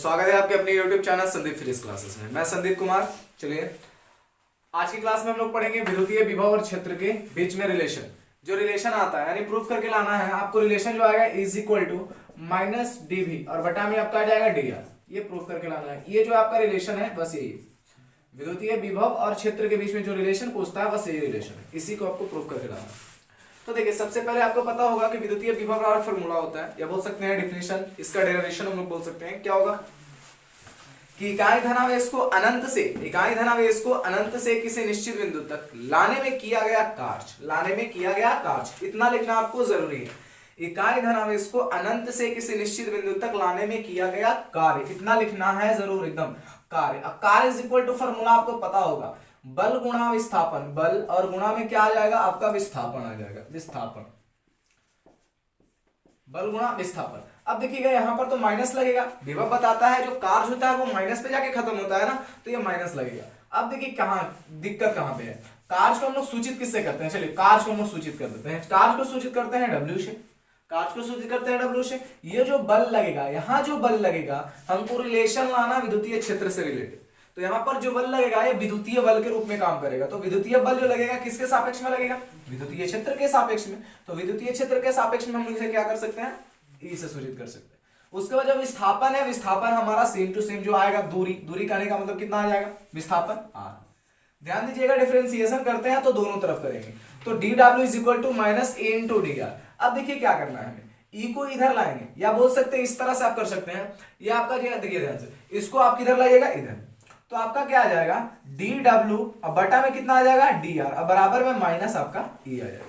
स्वागत है आपके अपने YouTube channel Sandeep physics classes में। मैं संदीप कुमार। चलिए आज की क्लास में हम लोग पढ़ेंगे विद्युतीय विभव और क्षेत्र के बीच में रिलेशन। जो रिलेशन आता है यानी प्रूफ करके लाना है आपको। रिलेशन जो आएगा is equal to minus d v और बटा में आपका आ जाएगा डी आर। ये प्रूफ करके लाना है। ये जो आपका रिलेशन है बस यही विद्युतीय विभव और क्षेत्र के बीच में जो रिलेशन पूछता है बस यही रिलेशन है। इसी को आपको प्रूफ करके लाना है। तो देखिए सबसे पहले आपको पता होगा कि विद्युतीय विभव का फॉर्मूला होता है या बोल सकते हैं डेफिनेशन। इसका डेरिवेशन हम लोग बोल सकते हैं। क्या होगा कि इकाई धनावेश को अनंत से किसी निश्चित बिंदु तक लाने में किया गया कार्य। इतना लिखना आपको जरूरी है। इकाई धनावेश को अनंत से किसी निश्चित बिंदु तक लाने में किया गया कार्य, इतना लिखना है जरूर एकदम। कार्य इज इक्वल टू फॉर्मूला आपको पता होगा बल गुणा विस्थापन। बल और गुणा में क्या आ जाएगा आपका विस्थापन आ जाएगा। विस्थापन बल गुणा विस्थापन। अब देखिएगा यहाँ पर तो माइनस लगेगा। विभव बताता है जो कार्य होता है वो माइनस पे जाके खत्म होता है ना, तो ये माइनस लगेगा। अब देखिए कहाँ दिक्कत कहाँ पे है। कार्य को हम लोग सूचित किससे करते हैं? चलिए कार्य को हम लोग सूचित कर देते हैं। कार्य को सूचित करते हैं डब्ल्यू से। कार्य को सूचित करते हैं डब्ल्यू से। ये जो बल लगेगा, यहाँ जो बल लगेगा हमको रिलेशन लाना विद्युतीय क्षेत्र से रिलेटेड। तो यहाँ पर जो बल लगेगा ये विद्युतीय बल के रूप में काम करेगा। तो विद्युतीय बल जो लगेगा किसके सापेक्ष में लगेगा? विद्युतीय क्षेत्र के सापेक्ष में। तो विद्युतीय क्षेत्र के सापेक्ष में हम इसे क्या कर सकते हैं? ई से सूचित कर सकते हैं। उसके बाद जो विस्थापन है, विस्थापन हमारा सेम टू सेम जो आएगा दूरी कहने का मतलब कितना आ जाएगा? विस्थापन आर। ध्यान दीजिएगा डिफरेंशिएशन करते हैं तो दोनों तरफ करेंगे। तो डी डब्ल्यू is equal to minus a into d r. अब देखिए क्या करना है हमें, ई को इधर लाएंगे या बोल सकते हैं इस तरह से आप कर सकते हैं। ये आपका देखिए ध्यान से, इसको आप किधर लाइएगा? इधर। तो आपका क्या आ जाएगा? डी डब्ल्यू और बटा में कितना आ जाएगा? डी आर और बराबर में माइनस आपका ई आ जाएगा।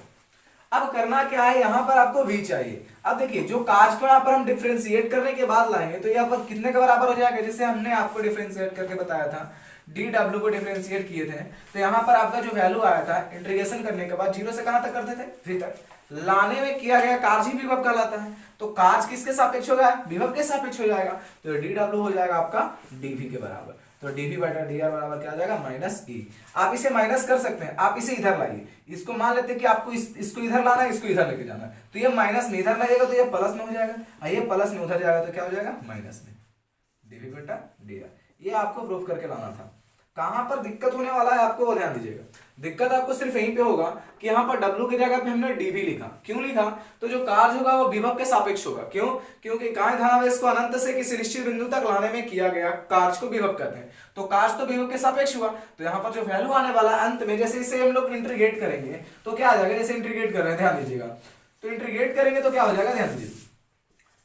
अब करना क्या है, यहां पर आपको v चाहिए। अब देखिए जो कार्य को यहां पर हम डिफरेंशिएट करने के बाद लाएंगे तो यहाँ पर कितने के बराबर हो जाएगा? जैसे हमने आपको डिफरेंशिएट करके बताया था, डी डब्ल्यू को डिफरेंशिएट किए थे तो यहाँ पर आपका जो वैल्यू आया था इंटीग्रेशन करने के बाद जीरो से कहां तक करते थे? v तक। लाने में किया गया कार्य ही विभव कहलाता है। तो कार्य किसके सापेक्ष होगा? विभव के सापेक्ष हो जाएगा। तो डी डब्ल्यू हो जाएगा आपका डीवी के बराबर। तो डीवी बटा डी आर बराबर क्या आ जाएगा? माइनस ई। आप इसे माइनस कर सकते हैं, आप इसे इधर लाइए। इसको मान लेते हैं कि आपको इसको इधर लाना है, इसको इधर लेके जाना है। तो ये माइनस में इधर लगेगा तो ये प्लस में हो जाएगा, और ये प्लस में उधर जाएगा तो क्या हो जाएगा? माइनस में। डीवी बटा डी आर ये आपको प्रूफ करके लाना था। कहां पर दिक्कत होने वाला है आपको वो ध्यान दीजिएगा। दिक्कत आपको सिर्फ यहीं पे होगा कि यहाँ पर W की जगह पे हमने dv लिखा। क्यों लिखा? तो जो कार्य होगा वो विभव के सापेक्ष होगा। क्यों? क्योंकि इकाई धनावेश को अनंत से किसी निश्चित बिंदु तक लाने में किया गया कार्य को विभव कहते हैं। तो कार्य तो विभव के सापेक्ष हुआ। तो यहाँ पर जो वैल्यू आने वाला है अंत में, जैसे इसे हम लोग इंटीग्रेट करेंगे तो क्या आ जाएगा? जैसे इंटीग्रेट कर रहे हैं, ध्यान दीजिएगा। तो इंटीग्रेट करेंगे तो क्या हो जाएगा? ध्यान दीजिए,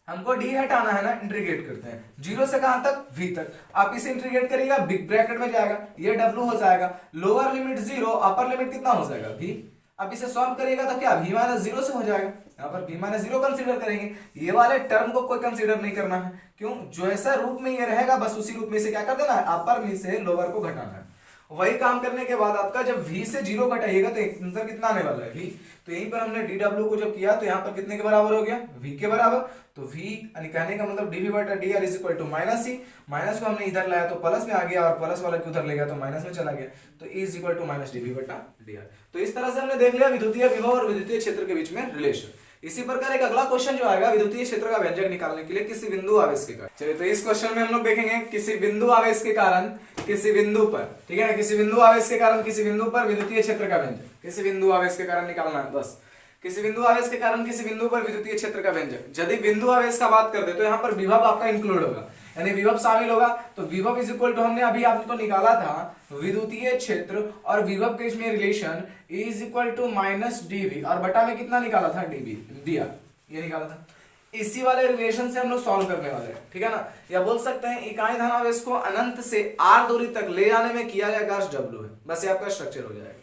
हमको डी हटाना है ना, इंटीग्रेट करते हैं जीरो से कहां तक? v तक। आप इसे इंटीग्रेट करिएगा बिग ब्रैकेट में जाएगा, ये w हो जाएगा। Lower limit zero, upper limit कितना हो जाएगा? v। अब इसे सॉल्व करिएगा तो क्या v माइनस जीरो से हो जाएगा। यहाँ पर v माइनस जीरो कंसिडर करेंगे। ये वाले टर्म को कोई कंसिडर नहीं करना है। क्यों? जो ऐसा रूप में ये रहेगा बस उसी रूप में से क्या कर देना है? अपर में से लोअर को घटाना है। वही काम करने के बाद आपका जब v से जीरो घटाइएगा तो आंसर कितना आने वाला है? v। तो यहीं पर हमने dw को जब किया तो यहाँ पर कितने के बराबर हो गया? v के बराबर। तो v कहने का मतलब dv बटा dr is equal to minus E. माइनस को हमने इधर लाया तो प्लस में आ गया और प्लस वाला को उधर ले गया तो माइनस में चला गया। तो e is equal to minus dv बटा dr। तो इस तरह से हमने देख लिया विद्युतीय विभव और विद्युतीय क्षेत्र के बीच में रिलेशन। इसी प्रकार एक अगला क्वेश्चन जो आएगा विद्युतीय क्षेत्र का व्यंजक निकालने के लिए किसी बिंदु आवेश के कारण। चलिए तो इस क्वेश्चन में हम लोग देखेंगे किसी बिंदु आवेश के कारण किसी बिंदु पर, ठीक है ना, किसी बिंदु आवेश के कारण किसी बिंदु पर विद्युतीय क्षेत्र का व्यंजक। किसी बिंदु आवेश के कारण निकालना है बस। किसी बिंदु आवेश के कारण किसी बिंदु पर विद्युतीय क्षेत्र का व्यंजक। यदि बिंदु आवेश का बात करते तो यहाँ पर विभव आपका इंक्लूड होगा, यानी विभव शामिल होगा। तो विभव इज इक्वल टू हमने अभी आपको निकाला था विद्युतीय क्षेत्र और विभव के बीच में relation is equal to minus d v और बटा में कितना निकाला था? डीवी दिया, ये निकाला था। इसी वाले रिलेशन से हम लोग सॉल्व करने वाले हैं, ठीक है ना। या बोल सकते हैं इकाई धनावेश को अनंत से r दूरी तक ले जाने में किया गया कार्य W है। बस ये आपका स्ट्रक्चर हो जाएगा।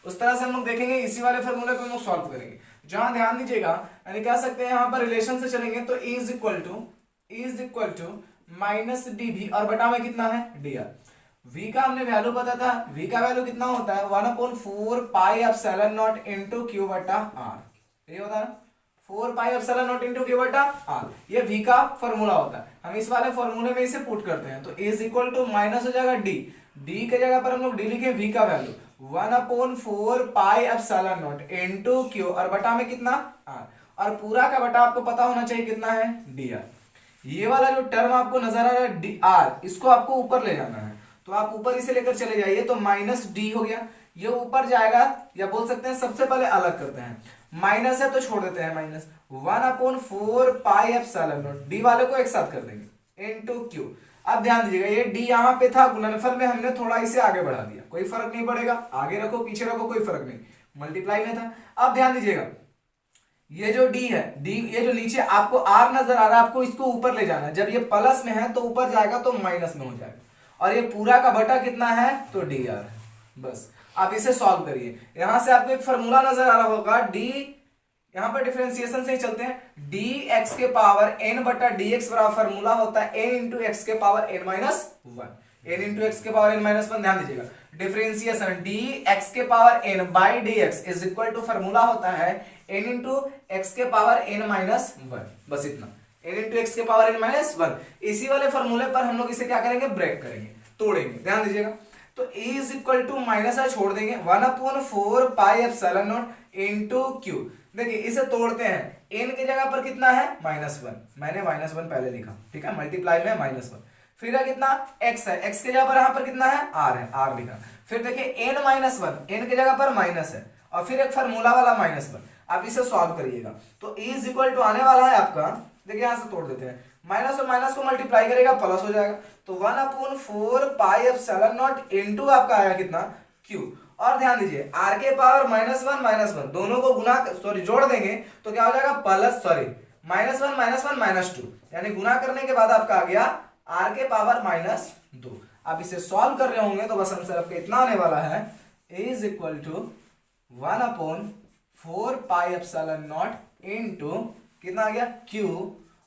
उस तरह से हम लोग देखेंगे, इसी वाले फॉर्मूले को हम लोग सॉल्व करेंगे। जहां ध्यान दीजिएगा यानी कह सकते हैं यहाँ पर रिलेशन से चलेंगे तो E is equal to minus d v और बटा में कितना है? D R. v का हमने वैल्यू पता था, v का वैल्यू कितना होता है? 1/4 pi epsilon not into q बटा r। ये होता है 4 पाई एप्सिलॉन नॉट इनटू q बटा r। ये v का फार्मूला होता है। हम इस वाले फार्मूले में इसे पुट करते हैं तो इज इक्वल टू माइनस हो जाएगा d के जगह पर हम लोग d लिखे v का value 1/4 pi epsilon not into q और बटा में कितना r। और पूरा का बटा आपको पता होना चाहिए कितना है? dr। ये वाला जो टर्म आपको नजर आ रहा है डी आर, इसको आपको ऊपर ले जाना है, तो आप ऊपर इसे लेकर चले जाइए, तो माइनस डी हो गया, ये ऊपर जाएगा, या बोल सकते हैं सबसे पहले अलग करते हैं, माइनस है तो छोड़ देते हैं minus, 1/4 pi epsilon not, D वाले को एक साथ कर देंगे इनटू क्यू। अब ध्यान दीजिएगा ये डी यहाँ पे था, गुणनफल में हमने थोड़ा इसे आगे बढ़ा दिया, कोई फर्क नहीं पड़ेगा, आगे रखो पीछे रखो कोई फर्क नहीं, मल्टीप्लाई में था। अब ध्यान दीजिएगा ये जो डी है, डी ये जो नीचे आपको आर नजर आ रहा है, आपको इसको ऊपर ले जाना है, जब ये प्लस में है तो ऊपर जाएगा तो माइनस में हो जाएगा, और ये पूरा का बटा कितना है तो डी आर है। बस आप इसे सॉल्व करिए, यहां से आपको एक फॉर्मूला नजर आ रहा होगा डी, यहां पर डिफरेंशिएशन से ही चलते हैं, डी एक्स के पावर एन बटा डी एक्स बराबर फॉर्मूला होता है एन इंटू एक्स के power n minus one, n into x के पावर एन माइनस वन। ध्यान दीजिएगा डिफरेंशिएशन डी एक्स के power n by d x is equal to formula होता है एन इंटू एक्स के पावर एन माइनस वन, बस इतना, एन इंटू एक्स के पावर एन माइनस वन। इसी वाले फॉर्मूले पर हम लोग इसे क्या करेंगे, ब्रेक करेंगे, तोड़ेंगे। ध्यान दीजिएगा, तो ए इज इक्वल टू माइनस है छोड़ देंगे, 1/4 pi epsilon not into Q. देखिए इसे तोड़ते हैं, एन की जगह पर कितना है -1, मैंने -1 पहले लिखा, ठीक है, मल्टीप्लाई में -1, फिर है कितना x है, x की जगह पर यहां पर कितना है r है, r लिखा, फिर देखिए n -1, n की जगह पर माइनस है, और फिर एक फार्मूला वाला -1। आप इसे सॉल्व करिएगा तो e इज इक्वल टू आने वाला है आपका, देखिए यहां से तोड़ देते हैं, माइनस और माइनस को मल्टीप्लाई करेगा प्लस हो जाएगा, तो 1/4 पाई एप्सिलॉन नॉट इनटू आपका आया कितना q। और ध्यान दीजिए r के पावर -1 दोनों को गुना जोड़ देंगे तो क्या हो जाएगा -1 -2, यानी गुना करने के बाद आपका आ गया r के पावर -2। आप इसे सॉल्व कर रहे होंगे तो बस आंसर आपका इतना आने वाला है, a is equal to 1/4 pi epsilon not into कितना आ गया q।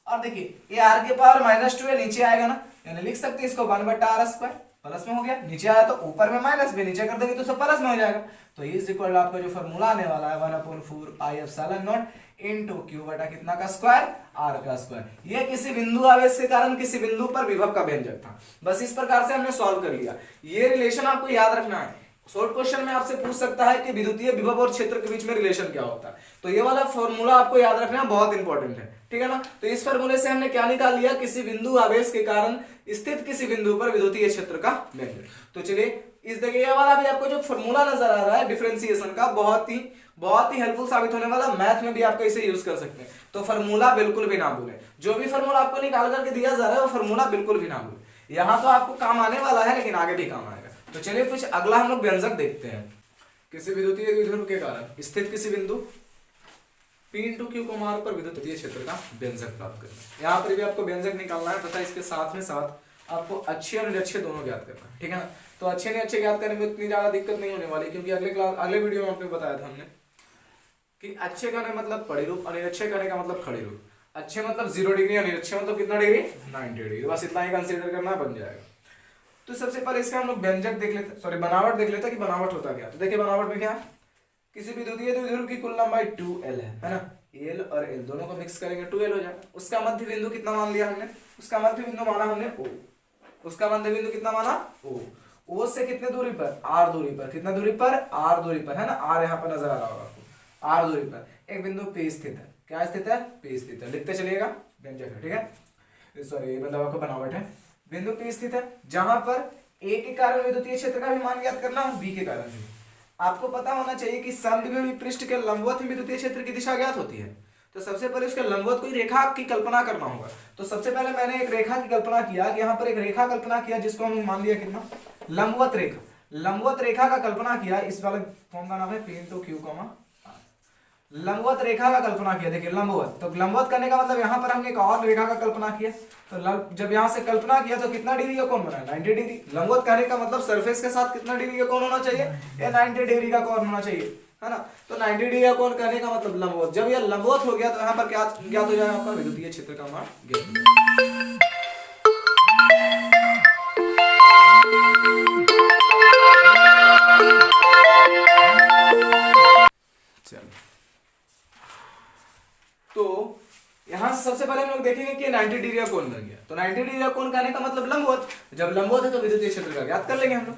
और देखिए ये r के पावर -2 है, नीचे आएगा ना, यानी लिख सकते हैं इसको 1/r² प्लस में हो गया, नीचे आया तो ऊपर में माइनस भी, नीचे कर देंगे तो सब प्लस में हो जाएगा, तो इज इक्वल आपका जो फॉर्मूला आने वाला है 1/4 pi epsilon not into q बटा कितना का स्क्वायर, r का स्क्वायर। ये किसी बिंदु आवेश के कारण किसी बिंदु पर विभव का व्यंजक था, बस इस प्रकार से हमने सॉल्व कर लिया। ये रिलेशन आपको याद रखना है, शॉर्ट क्वेश्चन में आपसे पूछ सकता है कि विद्युतीय विभव और क्षेत्र के बीच में रिलेशन क्या होता है, तो ये वाला फॉर्मूला आपको याद रखना बहुत इंपॉर्टेंट है, ठीक है ना। तो इस फॉर्मूले से हमने क्या निकाल लिया, किसी बिंदु आवेश के कारण स्थित किसी बिंदु पर विद्युतीय क्षेत्र का व्यंजक। तो चलिए इस देखिए ये वाला भी आपको जो फॉर्मूला नजर आ रहा है डिफरेंशिएशन का, बहुत ही हेल्पफुल साबित होने वाला, मैथ में भी आपको इसे यूज कर सकते हैं। तो फॉर्मूला बिल्कुल भी ना भूलें, जो भी फॉर्मूला आपको निकाल करके दिया जा रहा है वो फॉर्मूला बिल्कुल भी ना भूलें, यहाँ तो आपको काम आने वाला है लेकिन आगे भी काम आएगा। तो चलिए कुछ अगला हम लोग व्यंजक देखते हैं। किसी विद्युतीय द्विध्रुव के कारण स्थित किसी बिंदु P × Q को मार्ग पर विद्युतीय क्षेत्र का व्यंजक प्राप्त करना है। यहाँ पर भी आपको व्यंजक निकालना है तथा इसके साथ में साथ आपको अच्छे और निरक्षे दोनों ज्ञात करना है, ठीक है ना। तो अच्छे निरक्षे ज्ञात करने में इतनी ज्यादा दिक्कत नहीं होने वाली, क्योंकि अगले वीडियो में आपको बताया था हमने कि अच्छे करने मतलब पड़े रूप और निरक्षे करने का मतलब खड़े रूप। अच्छे मतलब 0 डिग्री और निरक्षे मतलब कितना डिग्री 90 डिग्री, बस इतना ही कंसिडर करना बन जाएगा। तो सबसे पहले इसका हम लोग व्यंजक देख लेते, सॉरी बनावट देख लेते कि बनावट होता क्या। तो देखिए बनावट में क्या, किसी विद्युतीय द्विध्रुव की कुल लंबाई 2l है ना, l और l दोनों को मिक्स करेंगे 2l हो जाएगा। उसका मध्य बिंदु कितना मान लिया हमने, उसका मध्य बिंदु माना हमने o, उसका मध्य बिंदु कितना माना o से कितने दूरी पर, r दूरी पर, कितना दूरी पर, r दूरी पर है ना, r यहाँ पर नजर आ रहा होगा आपको, r दूरी पर एक बिंदु P स्थित है। क्या स्थित है, P स्थित है, लिखते चलिएगा व्यंजक है, ठीक है, सॉरी मतलब आपको बनावट है। बिंदु P स्थित है जहां पर A के कारण विद्युतीय क्षेत्र का भी मान ज्ञात करना, B के कारण भी। आपको पता होना चाहिए कि समद्विमीय पृष्ठ के लंबवत विद्युतीय क्षेत्र की दिशा ज्ञात होती है, तो सबसे पहले उसके लंबवत कोई रेखा की कल्पना करना होगा। तो सबसे पहले मैंने एक रेखा की कल्पना किया कि यहाँ पर एक रेखा कल्पना किया जिसको हम मान लिया कितना लंबवत रेखा, लंबवत रेखा का कल्पना किया। इस वाले फॉर्म का नाम है P × Q, लंबवत रेखा का कल्पना किया। देखिए लंबवत, तो लंबवत करने का मतलब यहाँ पर हमने एक और रेखा का कल्पना किया, तो जब यहाँ से कल्पना किया तो कितना डिग्री का कोण बना, 90 डिग्री। लंबवत करने का मतलब सरफेस के साथ कितना डिग्री का कोण होना चाहिए, ये 90 डिग्री का कोण होना चाहिए, है ना। तो 90 डिग्री का कोण करने का मतलब लंबवत, जब यह लंबवत हो गया तो यहाँ पर क्या ज्ञात हो जाएगा, आपका विद्युतीय क्षेत्र का मान ज्ञात हो जाएगा। तो यहां से सबसे पहले हम लोग देखेंगे कि 90 डिग्री का कोण बन गया, तो 90 डिग्री का कोण करने का मतलब लंबवत, जब लंबवत है तो विद्युतीय क्षेत्र का ज्ञात कर लेंगे हम लोग।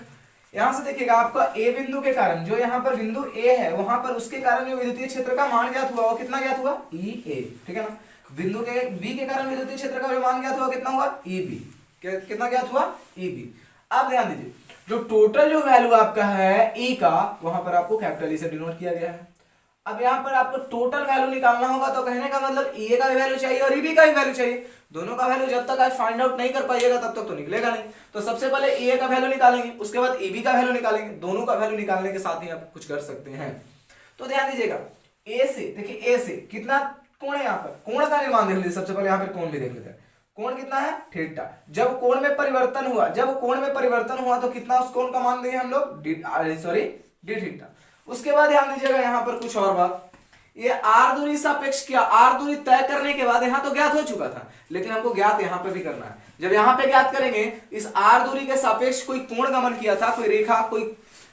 यहां से देखिएगा आपका ए बिंदु के कारण, जो यहाँ पर बिंदु ए है वहां पर उसके कारण जो विद्युतीय क्षेत्र का मान ज्ञात हुआ वो कितना ज्ञात हुआ, EA, ठीक है ना। बिंदु के बी के कारण विद्युतीय क्षेत्र का जो मान ज्ञात हुआ कितना हुआ ईबी, कितना ज्ञात हुआ ईबी। अब ध्यान दीजिए जो टोटल जो वैल्यू आपका है ई का वहां पर आपको कैपिटल ई से डिनोट किया गया है। अब यहाँ पर आपको टोटल वैल्यू निकालना होगा तो कहने का मतलब ई का भी वैल्यू चाहिए और ईबी का भी वैल्यू चाहिए। दोनों का वैल्यू जब तक आप फाइंड आउट नहीं कर पाइएगा तब तक तो निकलेगा नहीं। तो सबसे पहले ई का वैल्यू निकालेंगे, उसके बाद ईबी का वैल्यू निकालेंगे। दोनों का वैल्यू निकालने के साथ ही आप कुछ कर सकते हैं। तो ध्यान दीजिएगा ए से, देखिए ए से कितना कोण है, यहाँ पर कोण का निर्माण देख लीजिए। सबसे पहले यहाँ पर कोण भी देख लेते हैं। कोण कितना है थीटा। जब कोण में परिवर्तन हुआ, जब कोण में परिवर्तन हुआ तो कितना उस कोण का मान दिए हम लोग डी थीटा। उसके बाद ध्यान दीजिएगा यहाँ पर कुछ और बात, ये आर दूरी सापेक्ष किया, आर दूरी तय करने के बाद यहाँ तो ज्ञात हो चुका था लेकिन हमको ज्ञात यहाँ पे भी करना है। जब यहाँ पे ज्ञात करेंगे इस आर दूरी के सापेक्ष कोई कोण गमन किया था, कोई रेखा, कोई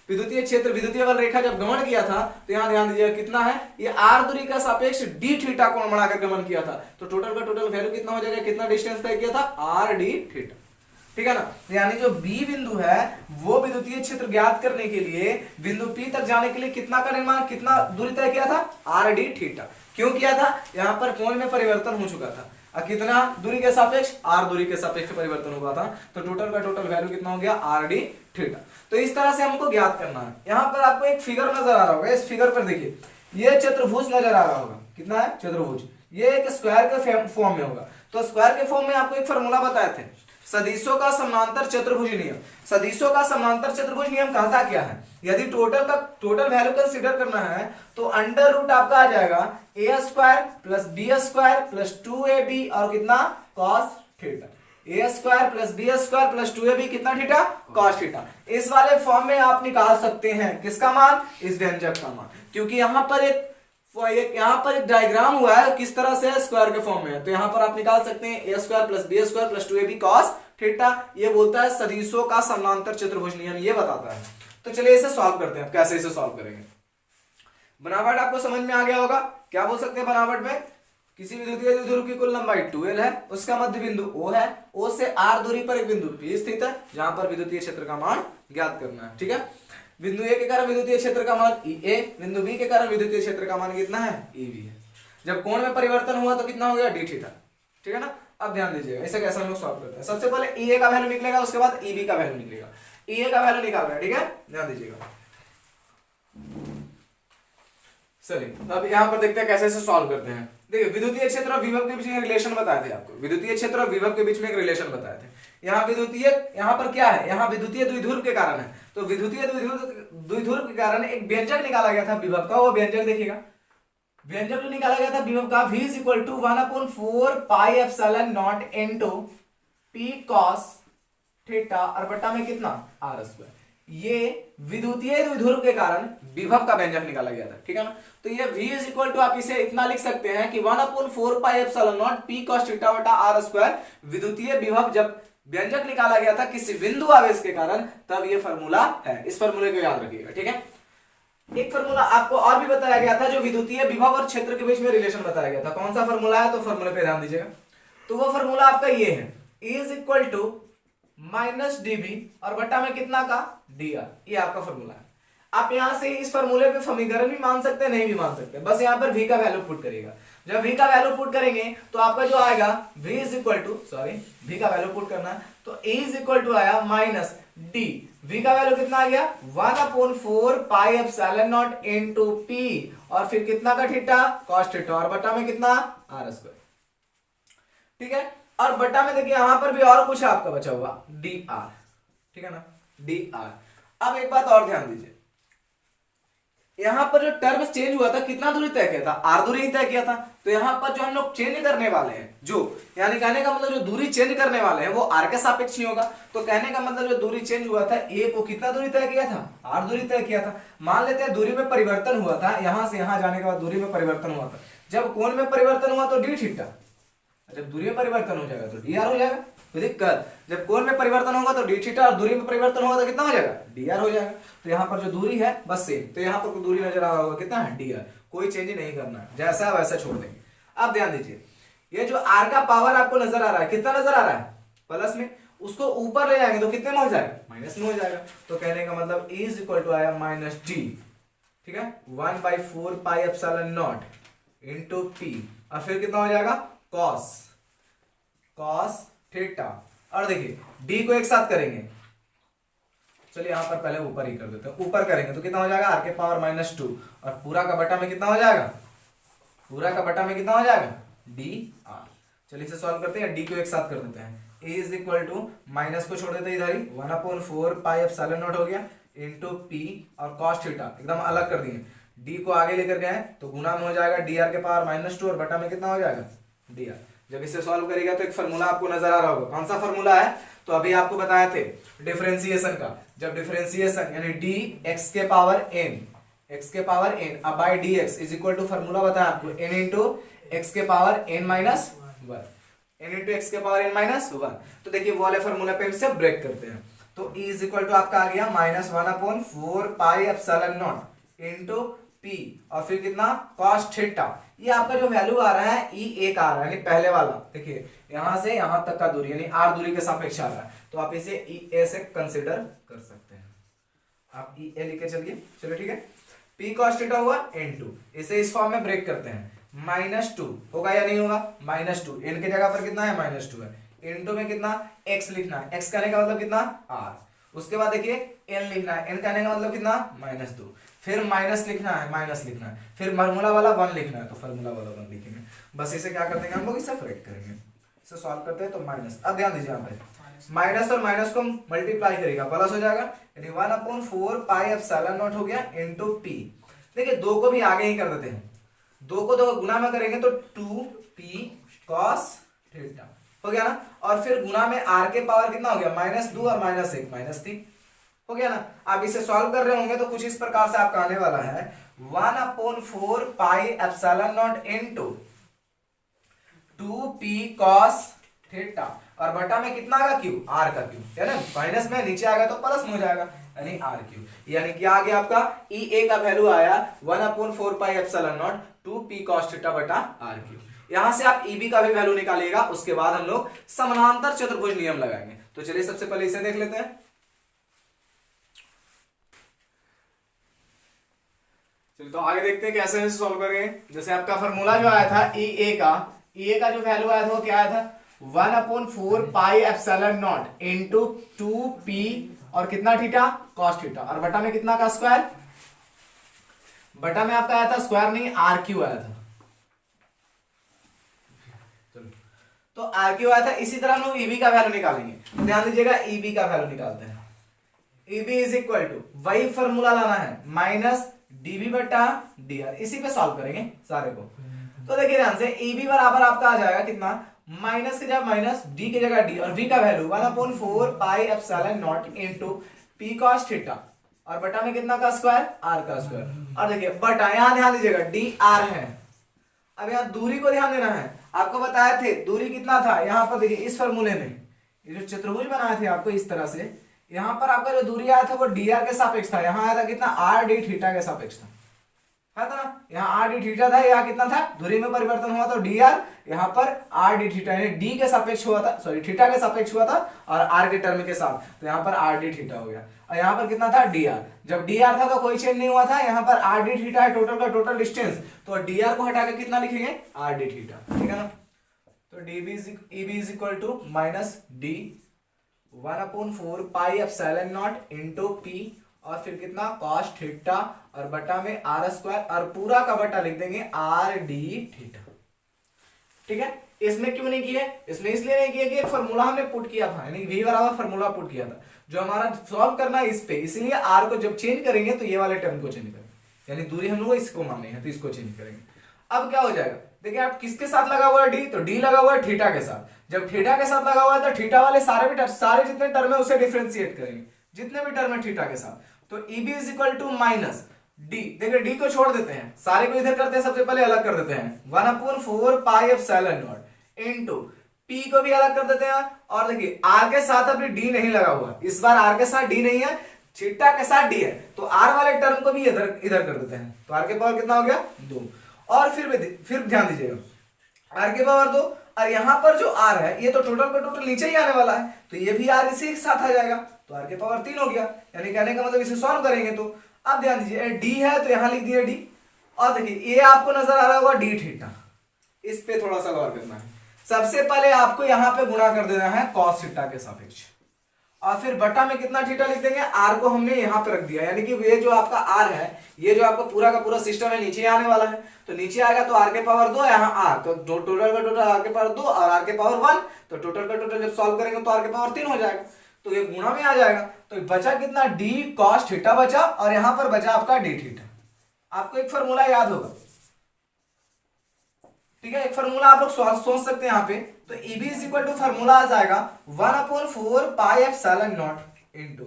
विद्युतीय क्षेत्र, विद्युतीय बल रेखा जब गमन किया था तो यहाँ ध्यान दीजिएगा कितना है, ये आर दूरी का सापेक्ष डी थीटा कोण बढ़ाकर गमन किया था। तो टोटल का टोटल वैल्यू कितना हो जाएगा, कितना डिस्टेंस तय किया था आर डी थीटा, ठीक है ना। यानी जो बी बिंदु है वो विद्युतीय क्षेत्र ज्ञात करने के लिए बिंदु पी तक जाने के लिए कितना का निर्माण, कितना दूरी तय किया था आर डी थीटा। क्यों किया था, यहाँ पर कोण में परिवर्तन हो चुका था और कितना दूरी के सापेक्ष, आर दूरी के सापेक्ष परिवर्तन हुआ था। तो टोटल का टोटल वैल्यू कितना हो गया आर डी थीटा। तो इस तरह से हमको ज्ञात करना है। यहाँ पर आपको एक फिगर नजर आ रहा होगा, इस फिगर पर देखिए ये चतुर्भुज नजर आ रहा होगा, कितना है चतुर्भुज, ये एक स्क्वायर के फॉर्म में होगा। तो स्क्वायर के फॉर्म में आपको एक फार्मूला बताए थे, सदिशों का समांतर चतुर्भुज नियम। सदिशों का समांतर चतुर्भुज नियम कहता क्या है, यदि टोटल वैल्यू कंसीडर करना है तो अंडर रूट आपका आ जाएगा a square plus b square plus 2ab और कितना cos theta. A square plus b square plus 2ab कितना थीटा कॉस थीटा। इस वाले फॉर्म में आप निकाल सकते हैं किसका मान, इस व्यंजक का मान, क्योंकि यहाँ पर एक डायग्राम हुआ है किस तरह से स्क्वायर के फॉर्म में है। तो यहाँ पर आप निकाल सकते हैं a square plus b square plus 2ab cos theta. ये बोलता है सदिशों का समांतर चतुर्भुज नियम, ये बताता है। तो चलिए इसे सॉल्व करते हैं। कैसे इसे सॉल्व करेंगे, बनावट आपको समझ में आ गया होगा। क्या बोल सकते हैं बनावट में, किसी विद्युतीय द्विध्रुव की कुल लंबाई 2l है, उसका मध्य बिंदु O है, O से r दूरी पर एक बिंदु P स्थित है जहां पर विद्युतीय क्षेत्र का मान ज्ञात करना है, ठीक है। बिंदु A के कारण विद्युतीय क्षेत्र का मान EA, बिंदु B के कारण विद्युतीय क्षेत्र का मान कितना है EB है। जब कोण में परिवर्तन हुआ तो कितना हो गया d थीटा, ठीक है ना। अब ध्यान दीजिएगा इसे कैसे हम लोग सॉल्व करते हैं। सबसे पहले EA का वैल्यू निकलेगा, उसके बाद EB का वैल्यू निकलेगा। EA का वैल्यू निकाल रहा है, ठीक है, ध्यान दीजिएगा। चलिए अब यहाँ पर देखते हैं कैसे इसे सॉल्व करते हैं। देखिए विद्युतीय क्षेत्र और विभव के बीच में रिलेशन बताए थे आपको, विद्युतीय क्षेत्र और विभव के बीच में एक रिलेशन बताए थे। यहाँ पर क्या है, यहाँ विद्युतीय द्विध्रुव के कारण है, तो विद्युतीय द्विध्रुव के कारण एक व्यंजक निकाला गया था विभव का। वो व्यंजक देखिएगा, व्यंजक जो निकाला गया था विभव का v is equal to 1/4 pi epsilon not into p cos theta और बट्टा में कितना r स्क्वायर। ये विद्युतीय द्विध्रुव के कारण विभव का व्यंजक निकाला गया था, ठीक है ना। तो ये v इज इक्वल टू आप इसे इतना लिख सकते हैं कि 1/4 pi epsilon not p cos theta बटा r स्क्वायर। विद्युतीय विभव जब व्यंजक निकाला गया था किसी बिंदु आवेश के कारण, तब ये फार्मूला है। इस फार्मूले को याद रखिएगा, ठीक है। एक फार्मूला आपको और भी बताया गया था जो विद्युतीय विभव और क्षेत्र के बीच में रिलेशन बताया गया था। कौन सा फार्मूला है, तो फार्मूले पे ध्यान दीजिएगा। तो वो फार्मूला आपका ये है, E is equal to minus dB और बट्टा में कितना का dr। ये आपका फार्मूला है। आप यहां से इस फार्मूले पे समीकरण भी मान सकते हैं, नहीं भी मान सकते, बस यहाँ पर v का वैल्यू पुट करिएगा। जब v का वैल्यू पुट करेंगे तो आपका जो आएगा v is equal to, v का वैल्यू पुट करना है तो e इज इक्वल टू आया माइनस d। v का वैल्यू कितना आ गया 1/4 pi epsilon not into p और फिर कितना का थीटा cos थीटा और बटा में कितना r स्क्वायर, ठीक है। और बटा में देखिए यहां पर भी और कुछ आपका बचा हुआ dr, ठीक है ना, dr। अब एक बात और ध्यान दीजिए, यहां पर जो टर्म चेंज हुआ था कितना दूरी तय किया था, r दूरी ही तय किया था। तो यहां पर जो हम लोग चेंज करने वाले हैं, जो यानी कहने का मतलब जो दूरी चेंज करने वाले हैं वो r के सापेक्ष ही होगा। तो कहने का मतलब जो दूरी चेंज हुआ था a को कितना दूरी तय किया था, r दूरी तय किया था। मान लेते हैं दूरी में परिवर्तन हुआ था, यहां से यहां जाने के बाद दूरी में परिवर्तन हुआ था। जब कोण में परिवर्तन हुआ तो d थीटा, जब दूरी में परिवर्तन हो जाएगा तो dr हो जाएगा। कोई दिक्कत, जब कोण में परिवर्तन होगा तो d थीटा और दूरी में परिवर्तन होगा तो कितना हो जाएगा dr हो जाएगा। तो यहाँ पर जो दूरी है बस सेम, तो यहाँ पर दूरी नजर आ रहा होगा कितना है dr, कोई चेंज नहीं करना है, जैसा वैसा छोड़ देंगे। अब ध्यान दीजिए, ये जो r का पावर आपको नजर आ रहा है, कितना नजर आ रहा है प्लस में, उसको ऊपर ले जाएंगे तो कितने में हो जाएगा माइनस में हो जाएगा। तो कहने का मतलब e इज इक्वल टू आया माइनस d, ठीक है, 1/4 pi epsilon not into p और फिर कितना हो जाएगा कॉस कॉस थीटा। और देखिए डी को एक साथ करेंगे, चलिए यहां पर पहले ऊपर ही कर देते हैं, ऊपर करेंगे तो कितना हो जाएगा आर के पावर -2 और पूरा का बटा में कितना हो जाएगा, पूरा का बटा में कितना हो जाएगा डी आर। चलिए इसे सॉल्व करते हैं, डी को एक साथ कर देते हैं, ए इज इक्वल टू माइनस को छोड़ देते हैं इधर ही 1/4 पाई एप्सिलॉन नॉट हो गया इनटू पी और कॉस थीटा एकदम अलग कर दिए, डी को आगे लेकर गए तो गुना में हो जाएगा डी आर के पावर -2 और बटा में कितना हो जाएगा डी आर। जब इसे सॉल्व करेगा तो एक फार्मूला आपको नजर आ रहा होगा, कौन सा फार्मूला है, तो अभी आपको बताए थे डिफरेंशिएशन का, जब डिफरेंशिएशन यानी डी एक्स के पावर n अब by d x is equal to formula बताया आपको n इंटू एक्स के power n minus 1, n into x के पावर n माइनस 1। तो देखिए वो वाले फार्मूला पे इसे ब्रेक करते हैं, तो e इज इक्वल टू आपका आ गया -1/4 pi epsilon not into P और फिर कितना कॉस थीटा। ये आपका जो वैल्यू आ रहा है ई एक आ रहा है यानी पहले वाला, देखिए यहां से यहां तक का दूरी यानी आर दूरी के सापेक्ष आ रहा है, तो आप इसे ई ए से कंसीडर कर सकते हैं, आप ई ए लिख के चलिए, चलो ठीक है। पी कॉस थीटा हुआ n2, इसे इस फॉर्म में ब्रेक करते हैं, -2 होगा या नहीं होगा, -2 n की जगह पर कितना है -2 है, इनटू में कितना x लिखना है, x कहने का मतलब कितना r, उसके बाद देखिए n लिखना है, n कहने का मतलब कितना -2, फिर माइनस लिखना है, फिर फार्मूला वाला 1 लिखना है, तो फार्मूला वाला 1 लिखेंगे, बस इसे क्या कर देंगे हम लोग, इसे ब्रेक करेंगे, इसे सॉल्व करते हैं तो माइनस, अब ध्यान दीजिए यहाँ पे माइनस और माइनस को मल्टीप्लाई करेगा प्लस हो जाएगा यानी 1/4 पाई एप्सिलॉन नॉट हो गया इनटू पी। देखिए दो को भी आगे ही कर देते हैं, दो को दो गुना में करेंगे तो 2p cos थीटा हो गया ना, और फिर गुना में r के पावर कितना हो गया -2 और -1 -3 हो गया ना। आप इसे सॉल्व कर रहे होंगे तो कुछ इस प्रकार से आपका आने वाला है 1/4 pi epsilon not into 2p cos theta और बटा में कितना आएगा क्यू, r का क्यू है ना, माइनस में नीचे आएगा तो प्लस में हो जाएगा यानी r क्यू, यानी कि आ गया आपका ई ए का वैल्यू आया 1/4 pi epsilon not 2p cos theta बटा r क्यू। यहां से आप ई बी का भी वैल्यू निकालिएगा, उसके बाद हम लोग समानांतर चतुर्भुज नियम लगाएंगे। तो चलिए सबसे पहले इसे देख लेते हैं, चलिए तो आगे देखते हैं कैसे इसे सॉल्व करेंगे। जैसे आपका फार्मूला जो आया था ई ए का जो वैल्यू आया था वो क्या आया था 1/4 pi epsilon not into 2p और कितना थीटा cos थीटा और बटा में कितना का स्क्वायर, बटा में आपका आया था स्क्वायर नहीं आर क्यू आया था, तो आर क्यू आया था। इसी तरह हम लोग ईबी का वैल्यू निकालेंगे, ध्यान दीजिएगा ईबी का वैल्यू निकालते हैं, ईबी इज इक्वल टू वही फॉर्मूला लाना है माइनस डीबी बटा डी आर, इसी पे सॉल्व करेंगे सारे को। तो देखिए ध्यान से ईबी बराबर आपका आ जाएगा कितना, माइनस की जगह माइनस, डी की जगह डी और वी का value 1/4 pi epsilon not into P cos theta और बटा में कितना का स्क्वायर आर का स्क्वायर, और देखिए बटा यहां ध्यान दीजिएगा डी आर है। अब यहां दूरी को ध्यान देना है, आपको बताए थे दूरी कितना था, यहां पर देखिए इस फार्मूले में ये जो चतुर्भुज बनाए थे आपको इस तरह से, यहां पर आपका जो दूरी आया था वो डी आर के सापेक्ष था, यहां आया था कितना आर डी थीटा के सापेक्ष था, है ना, यहाँ आर डी थीटा था, यहाँ कितना था दूरी में परिवर्तन हुआ तो डी आर, यहाँ पर आर डी थीटा यानी डी के सापेक्ष हुआ था, सॉरी थीटा के सापेक्ष हुआ था और आर के टर्म के साथ, तो यहाँ पर आर डी थीटा हो गया और यहाँ पर कितना था डी आर। जब डी आर था तो कोई चेंज नहीं हुआ था, यहाँ पर आर डी थीटा है टोटल का टोटल डिस्टेंस, तो डी आर को हटा के कितना लिखेंगे आर डी थीटा, ठीक है ना। तो d is equal to minus d 1/4 pi epsilon not into p और फिर कितना cos थीटा और बटा में आर स्क्वायर और पूरा का बटा लिख देंगे आर डी थीटा, ठीक है। इसमें क्यों नहीं किए, इसमें इसलिए नहीं किया कि एक फार्मूला हमने पुट किया था यानी v बराबर फार्मूला पुट किया था जो हमारा सॉल्व करना है इस पे, इसलिए r को जब चेंज करेंगे तो ये वाले टर्म को चेंज करेंगे, यानी दूरी हम लोग इसको माननी है तो इसको चेंज करेंगे। अब क्या हो जाएगा, देखिए आप किसके साथ लगा हुआ है डी, तो डी लगा हुआ है थीटा के साथ, जब थीटा के साथ लगा हुआ है तो थीटा वाले सारे जितने टर्म है उसे डिफरेंशिएट करेंगे, जितने भी टर्म है थीटा के साथ, तो EB is equal to minus d, देखिए डी को छोड़ देते हैं, सारे को इधर करते हैं, सबसे पहले अलग कर देते हैं 1/4 pi epsilon not into P को भी अलग कर देते हैं, और देखिए आर के साथ अभी डी नहीं लगा हुआ, इस बार आर के साथ डी नहीं है, थीटा के साथ डी है, तो आर वाले टर्म को भी इधर कर देते हैं, तो आर के पावर कितना हो गया 2, और फिर ध्यान दीजिएगा आर के पावर 2 और यहां पर जो आर है ये तो टोटल का टोटल नीचे ही आने वाला है, तो ये भी आर इसी के साथ आ जाएगा, तो आर के पावर 3 हो गया, यानी कहने का मतलब इसे सॉल्व करेंगे तो अब ध्यान दीजिए डी है तो यहां लिख दिया डी, और देखिए ये आपको नजर आ रहा होगा डी थीटा, इस पे थोड़ा सा गौर करना है, सबसे पहले आपको यहां पे गुणा कर देना है cos थीटा के सापेक्ष, और फिर बटा में कितना थीटा लिख देंगे, आर को हमने यहाँ पे रख दिया, यानी कि ये जो आपका आर है, ये जो आपका पूरा का पूरा सिस्टम है नीचे आने वाला है, तो नीचे आएगा तो आर के पावर 2, यहाँ आर, तो टोटल का टोटल आर के पावर 2 और आर के पावर 1, तो टोटल का टोटल जब सॉल्व करेंगे तो आर के पावर 3 हो जाएगा, तो ये गुणा में आ जाएगा, तो बचा कितना डी कॉस थीटा बचा, और यहां पर बचा आपका डी थीटा। आपको एक फॉर्मूला याद होगा, ठीक है, एक फॉर्मूला आप लोग सोच सकते हैं यहाँ पे, तो EB is equal to formula आ जाएगा 1/4 pi epsilon not into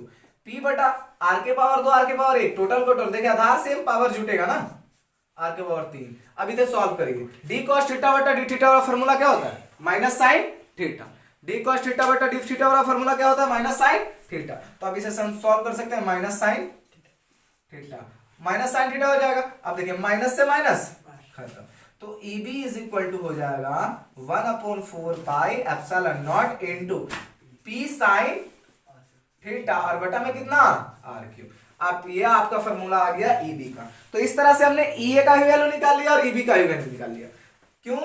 P बटा आर के पावर 2 आर के पावर 1, टोटल को टोटल देखिए आधार सेम पावर जुटेगा ना, आर के पावर 3। अब इधर सॉल्व करिए, डी कॉस थीटा बटा डी थीटा वाला फॉर्मूला क्या होता है, minus sine theta, D cos theta बटा डी थीटा वाला फॉर्मूला क्या होता है, माइनस साइन थीटा, तो अब इसे हम सॉल्व कर सकते हैं, minus sine theta, minus sine theta हो जाएगा। अब देखिए माइनस से माइनस खत्म, तो EB इज इक्वल टू हो जाएगा 1/4 pi epsilon not into P sine theta, और बटा में कितना आर क्यूब। आप ये आपका फॉर्मूला आ गया EB का। तो इस तरह से हमने EA का भी वैल्यू निकाल लिया और EB का भी वैल्यू निकाल लिया। क्यों?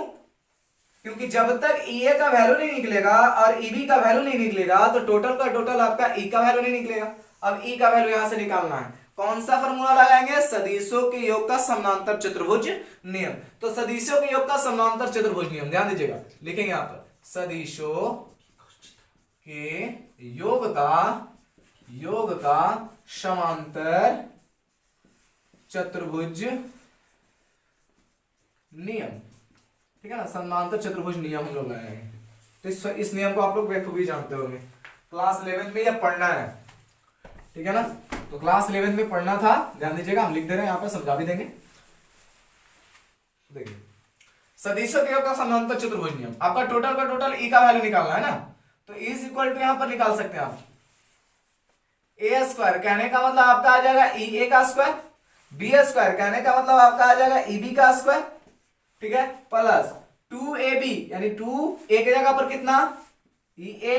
क्योंकि जब तक EA का वैल्यू नहीं निकलेगा और EB का वैल्यू नहीं निकलेगा तो टोटल का टोटल आपका E का वैल्यू नहीं निकलेगा। अब E का वैल्यू यहां से निकालना है, कौन सा फॉर्मूला लगाएंगे, सदिशों के योग का समांतर चतुर्भुज नियम। तो सदिशों के योग का समांतर चतुर्भुज नियम ध्यान दीजिएगा, लिखेंगे यहां पर सदिशों के योग का समांतर चतुर्भुज नियम, ठीक है ना, समांतर चतुर्भुज नियम हम लोग लगाएंगे। तो इस नियम को आप लोग बखूबी जानते होंगे, क्लास 11 में यह पढ़ना है, ठीक है ना। तो क्लास 11 में पढ़ना था, ध्यान दीजिएगा, हम लिख दे रहे हैं यहाँ पर, समझा भी देंगे। देखिए सदिशों के योग का समांतर चतुर्भुज नियम, आपका टोटल का टोटल E का वैल्यू निकालना है ना, तो E इज इक्वल टू यहां पर निकाल सकते हैं आप ए स्क्वायर, कहने का मतलब आपका आ जाएगा EA का स्क्वायर, बी स्क्वायर कहने का मतलब आपका आ जाएगा EB का स्क्वायर, ठीक है, प्लस 2AB यानी 2A की जगह पर कितना EA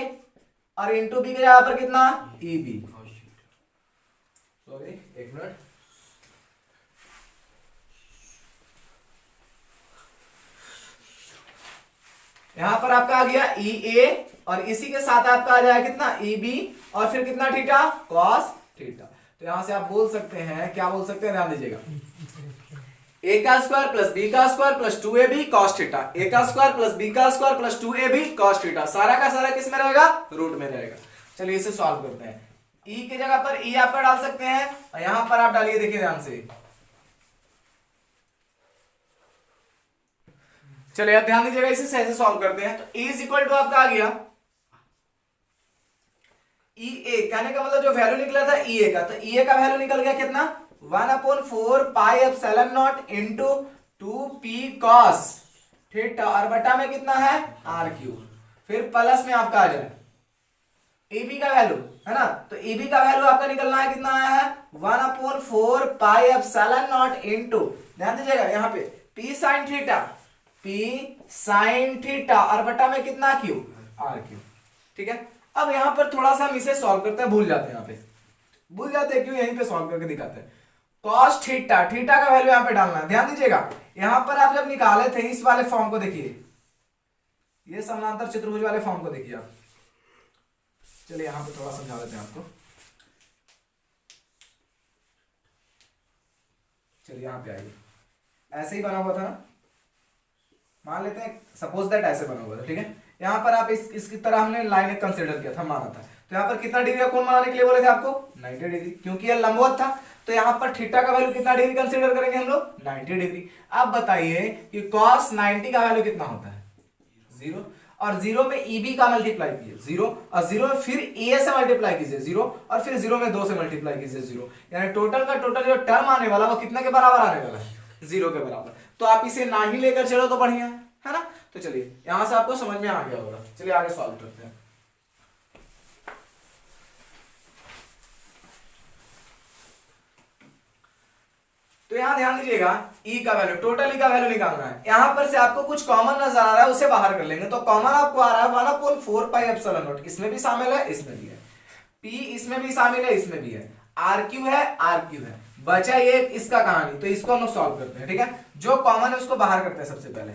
और इंटू B की जगह पर कितना EB। सॉरी एक मिनट, यहां पर आपका आ गया EA और इसी के साथ आपका आ जाएगा कितना EB और फिर कितना थीटा cos थीटा। तो यहां से आप बोल सकते हैं, क्या बोल सकते हैं, ध्यान दीजिएगा, A का स्क्वायर प्लस B का square plus 2AB cos theta, A का स्क्वायर प्लस B का square plus 2AB cos theta, सारा का सारा किस में रहेगा, रूट में रहेगा। चलिए इसे सॉल्व करते हैं। E की जगह पर E आपका डाल सकते हैं और यहां पर आप डालिए, देखिए ध्यान से, चलिए अब ध्यान दीजिएगा, इसे ऐसे सॉल्व करते हैं। तो E इज इक्वल टू आपका आ गया EA, कहने का मतलब जो वैल्यू निकला था EA का, तो EA का वैल्यू निकल गया कितना 1/4 pi epsilon not into 2P cos theta और बटा में कितना है R क्यूब, फिर प्लस में आपका आ जाए EB का वैल्यू है ना, तो EB का वैल्यू आपका निकलना है, कितना आया है 1/4 पाई एप्सिलॉन नॉट इनटू, ध्यान दीजिएगा यहाँ पे P sin थीटा और बटा में कितना क्यू R क्यूब, ठीक है। अब यहां पर थोड़ा सा हम इसे सॉल्व करते हैं, भूल जाते हैं, यहाँ पे भूल जाते हैं, क्यों, यहीं पे सॉल्व करके दिखाते हैं। cos थीटा, थीटा का वैल्यू यहां पे डालना है, ध्यान दीजिएगा, यहां पर आप जब निकाले थे इस वाले फॉर्म को देखिए, ये समांतर चतुर्भुज वाले फॉर्म को देखिए आप। चलिए यहां पे थोड़ा समझा देते हैं आपको, चलिए यहां पे आइए, ऐसे ही बना हुआ था ना, मान लेते हैं सपोज दैट ऐसे बना हुआ था, ठीक है। यहाँ पर आप इसकी तरह हमने लाइन कंसीडर किया था, माना था, तो यहाँ पर कितना डिग्री का कोण बनाने के लिए बोले थे आपको 90 डिग्री, क्योंकि ये लंबवत था, तो यहाँ पर थीटा का वैल्यू कितना डिग्री कंसीडर करेंगे हम लोग 90 डिग्री। अब बताइए कि cos 90 का वैल्यू कितना होता है 0, और 0 में EB का मल्टीप्लाई कीजिए 0, और 0 में फिर EA से मल्टीप्लाई कीजिए 0, और फिर 0 में 2 से मल्टीप्लाई कीजिए 0, यानी टोटल का टोटल जो टर्म आने वाला वो कितना के बराबर आने वाला है 0 के बराबर। तो आप इसे ना ही लेकर चलो तो बढ़िया है ना। तो चलिए यहां से आपको समझ में आ गया होगा, चलिए आगे सॉल्व करते हैं। तो यहां ध्यान दीजिएगा, E का वैल्यू, टोटल E का वैल्यू निकालना है। यहां पर से आपको कुछ कॉमन नजर आ रहा है, उसे बाहर कर लेंगे। तो कॉमन आपको आ रहा है 1/4 पाई एप्सिलॉन नॉट, इसमें भी शामिल है, इसमें भी है, P इसमें भी शामिल है, इसमें भी है, R क्यू है, बचा ये इसका कहानी, तो इसको हम लोग सॉल्व करते हैं, ठीक है। जो कॉमन है उसको बाहर करते हैं सबसे पहले।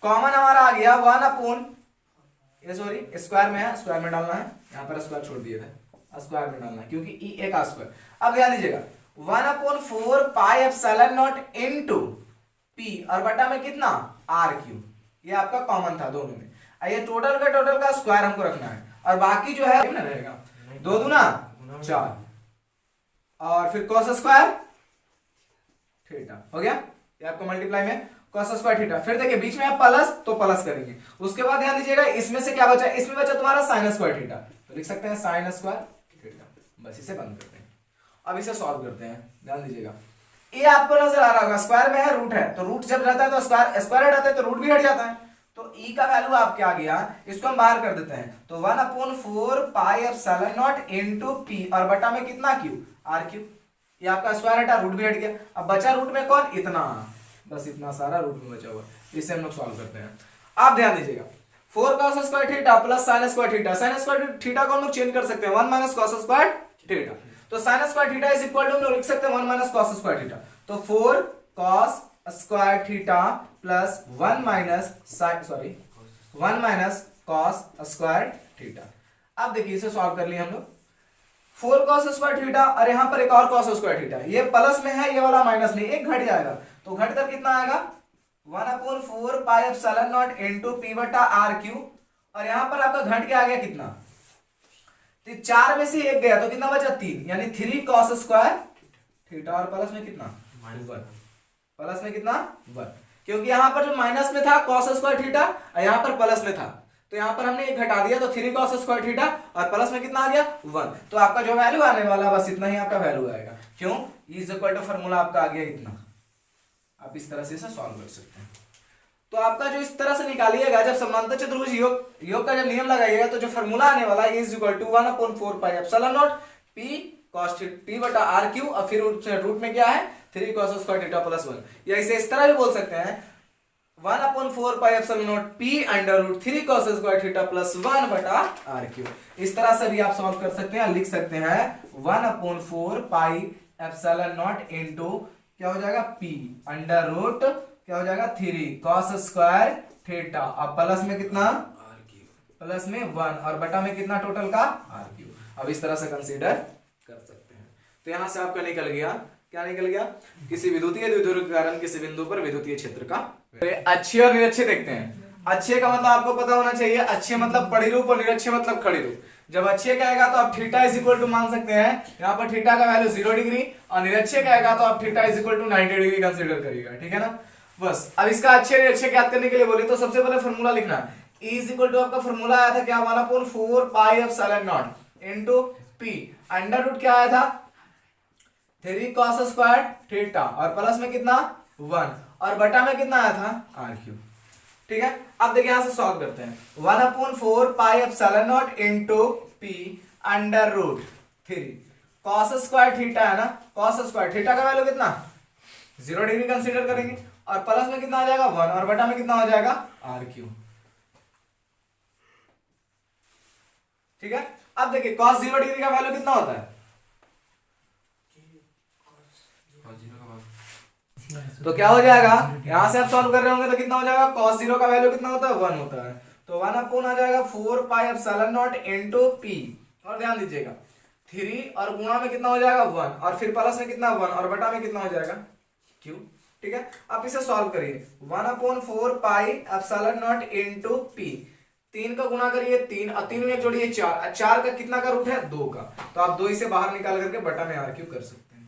कॉमन हमारा आ गया 1 ये सॉरी स्क्वायर में है, स्क्वायर में डालना है, यहाँ पर स्क्वायर छोड़ दिए थे, स्क्वायर में डालना है क्योंकि ई एक स्क्वायर। अब ध्यान दीजिएगा 1/4 pi epsilon not into p और बटा में कितना आर क्यू, ये आपका कॉमन था दोनों में। ये टोटल का स्क्वायर हमको रखना है और बाकी जो है ना रहेगा 2 दूना 4 और फिर cos स्क्वायर थीटा हो गया, ये आपको मल्टीप्लाई में cos स्क्वायर थीटा। फिर देखिए बीच में आप प्लस तो प्लस करेंगे, उसके बाद ध्यान दीजिएगा इसमें से क्या बचा, इसमें बचा तुम्हारा sin स्क्वायर थीटा, तो लिख सकते हैं sin स्क्वायर थीटा। बस इसे बंद करते हैं, अब इसे सॉल्व करते हैं। ध्यान दीजिएगा ये आपको नजर आ रहा होगा स्क्वायर में है, रूट है, तो रूट जब रहता है तो स्क्वायर हट जाता है तो रूट भी हट जाता है, तो ई का वैल्यू आपके आ गया, इसको हम बाहर कर देते हैं, तो 1/4 pi epsilon not into p और बटा में कितना क्यू आर क्यू, ये आपका स्क्वायर हटा रूट भी हट गया। अब बचा रूट में कौन, इतना, बस इतना सारा रूट में बचा हुआ, इसे हम लोग सॉल्व करते हैं। आप ध्यान दीजिएगा 4 cos square theta plus sin square theta, sin square theta को हम लोग चेंज कर सकते हैं 1 माइनस cos स्क्वायर थीटा, तो sin square theta is equal to हम लोग लिख सकते हैं 1 माइनस cos स्क्वायर थीटा, तो 4 cos square theta plus 1 minus cos square theta. अब देखिए इसे सॉल्व कर लिए हम लोग, 4 cos स्क्वायर थीटा और यहाँ पर एक और cos स्क्वायर थीटा, ये प्लस में है ये वाला माइनस में, एक घट जाएगा तो घटकर कितना आएगा 1/4 pi epsilon not into P बटा आर क्यू, और यहाँ पर आपका घट के आ गया कितना, तो 4 में से एक गया तो कितना बचा 3, यानी 3 cos स्क्वायर थीटा और प्लस में कितना 1, प्लस में कितना 1, क्योंकि यहाँ पर जो माइनस में था cos स्क्वायर थीटा और यहाँ पर प्लस में था, तो यहाँ पर हमने एक घटा दिया तो 3 cos स्क्वायर थीटा और प्लस में कितना आ गया 1, तो आपका जो वैल्यू आने वाला बस इतना ही आपका वैल्यू आएगा, क्यों इज इक्वल टू फार्मूला आपका आ गया इतना। आप इस तरह से इसे सॉल्व कर सकते हैं, तो आपका जो इस तरह से निकालिएगा जब समांतर चतुर्भुज योग का जब नियम लगाइएगा तो जो फार्मूला आने वाला है is equal to 1/4 pi epsilon not p cos p बटा आर क्यू और फिर रूट में क्या है 3 cos स्क्वायर थीटा प्लस 1, या इसे इस तरह भी बोल सकते हैं 1/4 pi epsilon not p under root 3 cos square theta plus 1 बटा आर क्यू। इस तरह से भी आप सॉल्व कर सकते हैं, लिख सकते हैं 1/4 पाई एप्सिलॉन नॉट इनटू क्या हो जाएगा पी अंडर रूट क्या हो जाएगा 3 cos स्क्वायर थीटा और प्लस में कितना आर क्यू, प्लस में 1 और बटा में कितना टोटल का आर क्यू। अब इस तरह से कंसीडर कर सकते हैं, तो यहां से आपका निकल गया, क्या निकल गया, किसी विद्युतीय द्विध्रुव के कारण किसी बिंदु पर विद्युतीय क्षेत्र का। अच्छे और निरक्षे देखते हैं। अच्छे का मतलब आपको पता होना चाहिए, अच्छे मतलब परिरूप और निरक्षे मतलब खड़ी रूप। जब अच्छे का आएगा तो आप थीटा इज इक्वल टू मान सकते हैं, यहाँ पर थीटा का वैल्यू 0 डिग्री, और निरक्षे का आएगा तो आप theta is equal to 90 degree consider करिएगा, ठीक है ना। बस अब इसका अच्छे निरक्षे याद करने के लिए बोले तो सबसे पहले फॉर्मूला लिखना, E इज इक्वल टू आपका फॉर्मूला आया था क्या 1/4 pi epsilon not into p under root क्या आया था 3 cos स्क्वायर थीटा और प्लस में कितना 1 और बटा में कितना आया था आर क्यू, ठीक है। अब देखिए यहां से सॉल्व करते हैं 1/4 pi epsilon not into p under root 3 cos square theta है ना, cos स्क्वायर थीटा का वैल्यू कितना 0 डिग्री कंसीडर करेंगे और प्लस में कितना आ जाएगा 1 और बटा में कितना हो जाएगा आर क्यू, ठीक है। अब देखिए cos 0 डिग्री का वैल्यू कितना होता है, तो क्या हो जाएगा, यहां से आप सॉल्व कर रहे होंगे तो कितना हो जाएगा cos 0 का वैल्यू कितना होता है 1 होता है, तो 1 आ जाएगा 4 पाई एप्सिलॉन नॉट इनटू पी, और ध्यान दीजिएगा 3 और गुणा में कितना हो जाएगा 1 और फिर प्लस में कितना 1 और बटा में कितना हो जाएगा क्यू, ठीक है। अब इसे सॉल्व करिए 1/4 pi epsilon not into P, 3 का गुणा करिए 3 और 3 में जोड़िए 4, 4 का कितना का रूट है 2 का, तो आप 2 इसे बाहर निकाल करके बटा में आर क्यू कर सकते हैं।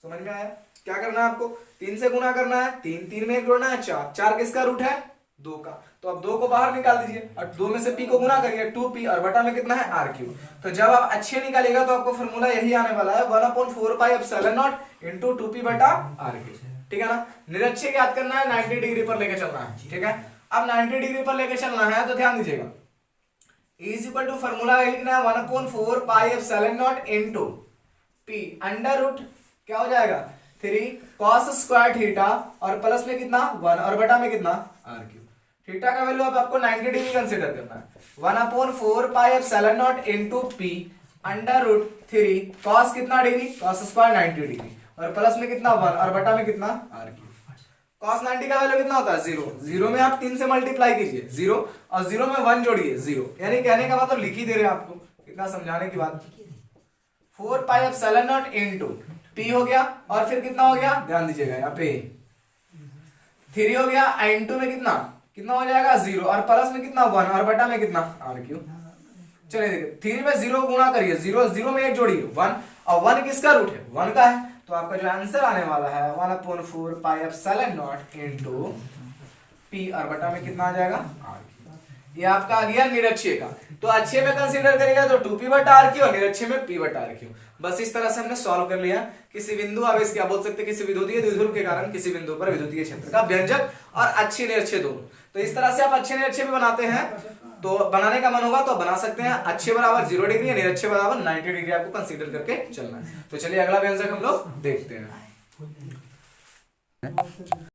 समझ में आया, क्या करना है आपको 3 से गुणा करना है, 3 में एक जोड़ना है 4, 4 किसका रूट है 2 का, तो अब 2 को बाहर निकाल दीजिए और 2 में से p को गुणा करिए 2p और बटा में कितना है आर क्यू। तो जब आप अच्छे निकालिएगा तो आपको फॉर्मूला यही आने वाला है 1/4 pi epsilon not into 2p बटा आर क्यू, ठीक है ना। निरक्षे याद करना है 90 डिग्री पर लेके चलना है, ठीक है। अब 90 डिग्री पर लेके चलना है तो ध्यान दीजिएगा इज इक्वल टू फॉर्मूला लिखना है 1/4 pi epsilon not into p under root क्या हो जाएगा 3 cos स्क्वायर थीटा और प्लस में कितना 1 और बटा में कितना आर क्यू। थीटा का वैल्यू अब आपको 90 डिग्री कंसीडर करना है 1/4 pi epsilon not into p under root 3 cos कितना डिग्री cos स्क्वायर 90 डिग्री और प्लस में कितना 1 और बटा में कितना आर क्यू। cos 90 का वैल्यू कितना होता है 0, 0 में आप 3 से मल्टीप्लाई कीजिए 0 और 0 में 1 जोड़िए 0, यानी कहने का मतलब लिख ही दे रहे हैं आपको, कितना समझाने की बात। 4 पाई एप्सिलॉन नॉट इनटू p हो गया और फिर कितना हो गया, ध्यान दीजिएगा यहाँ पे 3 हो गया, इनटू में कितना कितना हो जाएगा 0 और प्लस में कितना 1 और बटा में कितना r3। चलिए देखिए 3 में 0 गुणा करिए, 0 0 में 1 जोड़िए 1, और 1 किसका रूट है 1 का है, तो आपका जो आंसर आने वाला है 1/4 pi epsilon not into p और बटा में कितना आ जाएगा r। ये आपका आ गया निरक्षीय का, तो अच्छे में कंसीडर करेगा तो 2p बटा r और निरक्षीय में p बटा r। बस इस तरह से हमने सॉल्व कर लिया। किसी बिंदु आवेश क्या बोल सकते हैं, किसी विद्युतीय द्विध्रुव के कारण किसी बिंदु पर विद्युतीय क्षेत्र का व्यंजक और अच्छे निरक्षीय दोनों। तो इस तरह से आप अच्छे निरक्षीय भी बनाते हैं, तो बनाने का मन होगा तो बना सकते हैं। अच्छे बराबर 0 डिग्री, निरक्षीय बराबर 90 डिग्री आपको कंसीडर करके चलना है। तो चलिए अगला व्यंजक हम लोग देखते हैं।